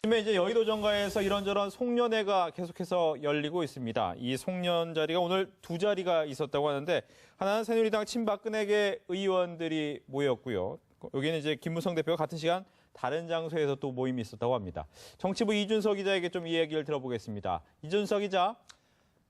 요즘에 이제 여의도 정가에서 이런저런 송년회가 계속해서 열리고 있습니다. 이 송년 자리가 오늘 두 자리가 있었다고 하는데 하나는 새누리당 친박근혜계 의원들이 모였고요. 여기는 이제 김무성 대표가 같은 시간 다른 장소에서 또 모임이 있었다고 합니다. 정치부 이준석 기자에게 좀 이야기를 들어보겠습니다. 이준석 기자.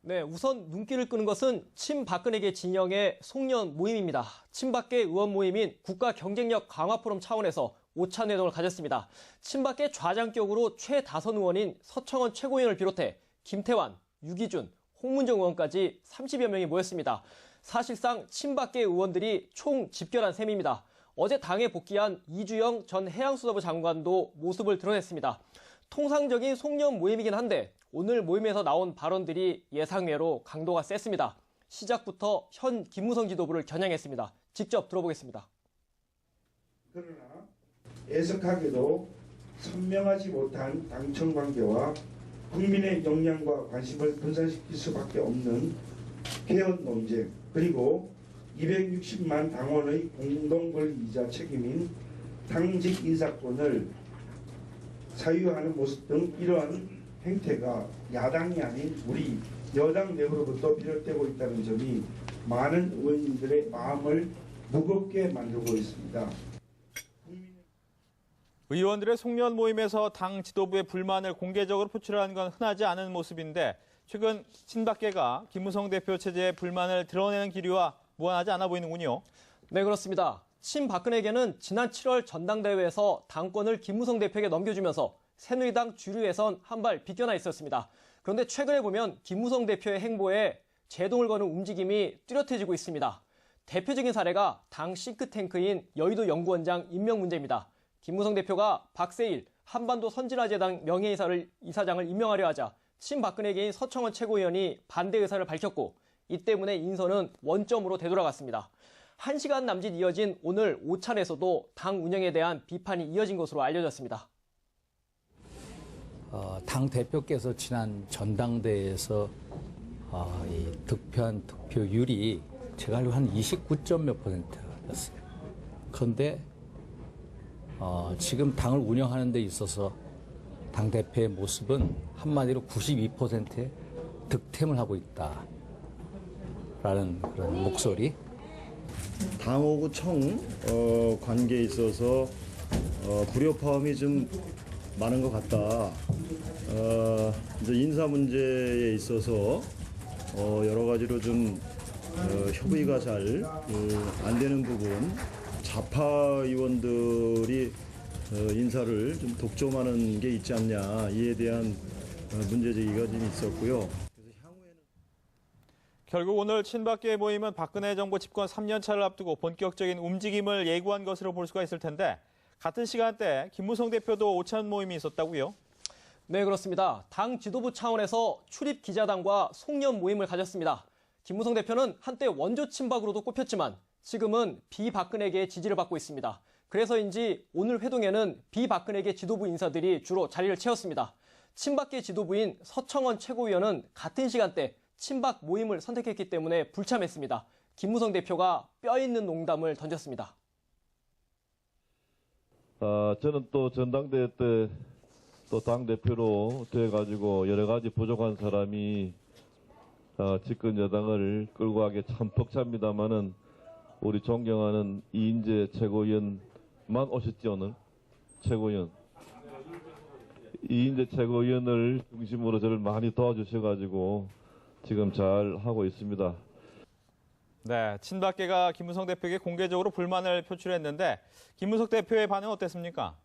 네, 우선 눈길을 끄는 것은 친박근혜계 진영의 송년 모임입니다. 친박계 의원 모임인 국가경쟁력 강화 포럼 차원에서 오찬 회동을 가졌습니다. 친박계 좌장격으로 최다선 의원인 서청원 최고위원을 비롯해 김태환, 유기준, 홍문정 의원까지 30여 명이 모였습니다. 사실상 친박계 의원들이 총 집결한 셈입니다. 어제 당에 복귀한 이주영 전 해양수사부 장관도 모습을 드러냈습니다. 통상적인 송년 모임이긴 한데 오늘 모임에서 나온 발언들이 예상외로 강도가 셌습니다. 시작부터 현 김무성 지도부를 겨냥했습니다. 직접 들어보겠습니다. 그러나 애석하게도 선명하지 못한 당청 관계와 국민의 역량과 관심을 분산시킬 수밖에 없는 개헌 논쟁, 그리고 260만 당원의 공동권리이자 책임인 당직 인사권을 사유하는 모습 등 이러한 행태가 야당이 아닌 우리 여당 내부로부터 비롯되고 있다는 점이 많은 의원님들의 마음을 무겁게 만들고 있습니다. 의원들의 송년 모임에서 당 지도부의 불만을 공개적으로 표출하는 건 흔하지 않은 모습인데 최근 친박계가 김무성 대표 체제의 불만을 드러내는 기류와 무관하지 않아 보이는군요. 네, 그렇습니다. 친박근혜계는 지난 7월 전당대회에서 당권을 김무성 대표에게 넘겨주면서 새누리당 주류에선 한 발 비껴나 있었습니다. 그런데 최근에 보면 김무성 대표의 행보에 제동을 거는 움직임이 뚜렷해지고 있습니다. 대표적인 사례가 당 싱크탱크인 여의도 연구원장 임명 문제입니다. 김무성 대표가 박세일 한반도 선진화재단 명예이사장을 임명하려 하자 친박근혜계인 서청원 최고위원이 반대 의사를 밝혔고 이 때문에 인선은 원점으로 되돌아갔습니다. 1시간 남짓 이어진 오늘 오찬에서도 당 운영에 대한 비판이 이어진 것으로 알려졌습니다. 당 대표께서 지난 전당대회에서 이 득표한 득표율이 제가 알기로 한 29점 몇 %였어요. 그런데 지금 당을 운영하는 데 있어서 당 대표의 모습은 한마디로 92%의 득템을 하고 있다라는 그런 목소리. 당하고 청 관계에 있어서 불협화음이 좀 많은 것 같다. 이제 인사 문제에 있어서 여러 가지로 좀 협의가 잘 안 되는 부분, 좌파 의원들이 인사를 좀 독점하는 게 있지 않냐, 이에 대한 문제 제기가 좀 있었고요. 결국 오늘 친박계 모임은 박근혜 정부 집권 3년 차를 앞두고 본격적인 움직임을 예고한 것으로 볼 수가 있을 텐데 같은 시간대 김무성 대표도 오찬 모임이 있었다고요? 네, 그렇습니다. 당 지도부 차원에서 출입 기자단과 송년 모임을 가졌습니다. 김무성 대표는 한때 원조 친박으로도 꼽혔지만 지금은 비박근혜계의 지지를 받고 있습니다. 그래서인지 오늘 회동에는 비박근혜계 지도부 인사들이 주로 자리를 채웠습니다. 친박계 지도부인 서청원 최고위원은 같은 시간대 친박 모임을 선택했기 때문에 불참했습니다. 김무성 대표가 뼈있는 농담을 던졌습니다. 저는 또 전당대회 때 또 당대표로 돼가지고 여러 가지 부족한 사람이 집권 여당을 끌고 가기 참 벅찹니다만은 우리 존경하는 이인재 최고위원만 오셨지, 오늘? 최고위원. 이인재 최고위원을 중심으로 저를 많이 도와주셔가지고 지금 잘 하고 있습니다. 네, 친박계가 김무성 대표에게 공개적으로 불만을 표출했는데 김무성 대표의 반응은 어땠습니까?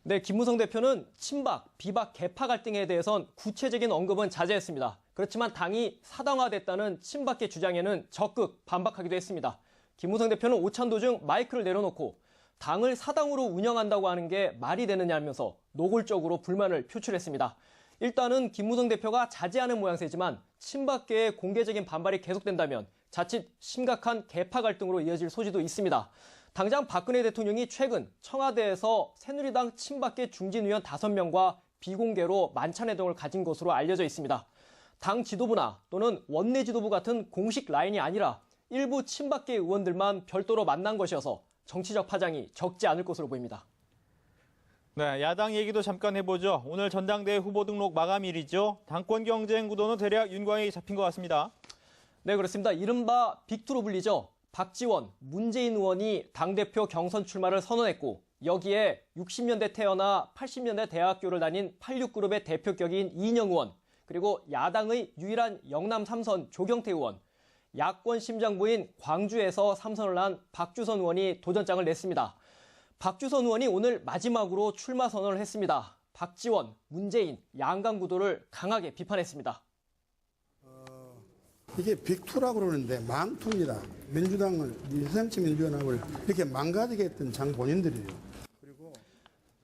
네, 김무성 대표는 친박, 비박, 개파 갈등에 대해선 구체적인 언급은 자제했습니다. 그렇지만 당이 사당화됐다는 친박계 주장에는 적극 반박하기도 했습니다. 김무성 대표는 오찬 도중 마이크를 내려놓고 당을 사당으로 운영한다고 하는 게 말이 되느냐면서 노골적으로 불만을 표출했습니다. 일단은 김무성 대표가 자제하는 모양새지만 친박계의 공개적인 반발이 계속된다면 자칫 심각한 개파 갈등으로 이어질 소지도 있습니다. 당장 박근혜 대통령이 최근 청와대에서 새누리당 친박계 중진 의원 5명과 비공개로 만찬회동을 가진 것으로 알려져 있습니다. 당 지도부나 또는 원내 지도부 같은 공식 라인이 아니라 일부 친박계 의원들만 별도로 만난 것이어서 정치적 파장이 적지 않을 것으로 보입니다. 네, 야당 얘기도 잠깐 해보죠. 오늘 전당대회 후보 등록 마감일이죠. 당권 경쟁 구도는 대략 윤곽이 잡힌 것 같습니다. 네, 그렇습니다. 이른바 빅2로 불리죠. 박지원, 문재인 의원이 당대표 경선 출마를 선언했고 여기에 60년대 태어나 80년대 대학교를 다닌 86그룹의 대표격인 이인영 의원, 그리고 야당의 유일한 영남 3선 조경태 의원, 야권 심장부인 광주에서 3선을 한 박주선 의원이 도전장을 냈습니다. 박주선 의원이 오늘 마지막으로 출마 선언을 했습니다. 박지원, 문재인, 양강 구도를 강하게 비판했습니다. 이게 빅2라고 그러는데 망투입니다. 민주당을, 새정치민주연합을 이렇게 망가지게 했던 장본인들이에요.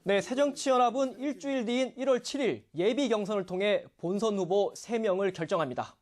네, 새정치연합은 일주일 뒤인 1월 7일 예비 경선을 통해 본선 후보 3명을 결정합니다.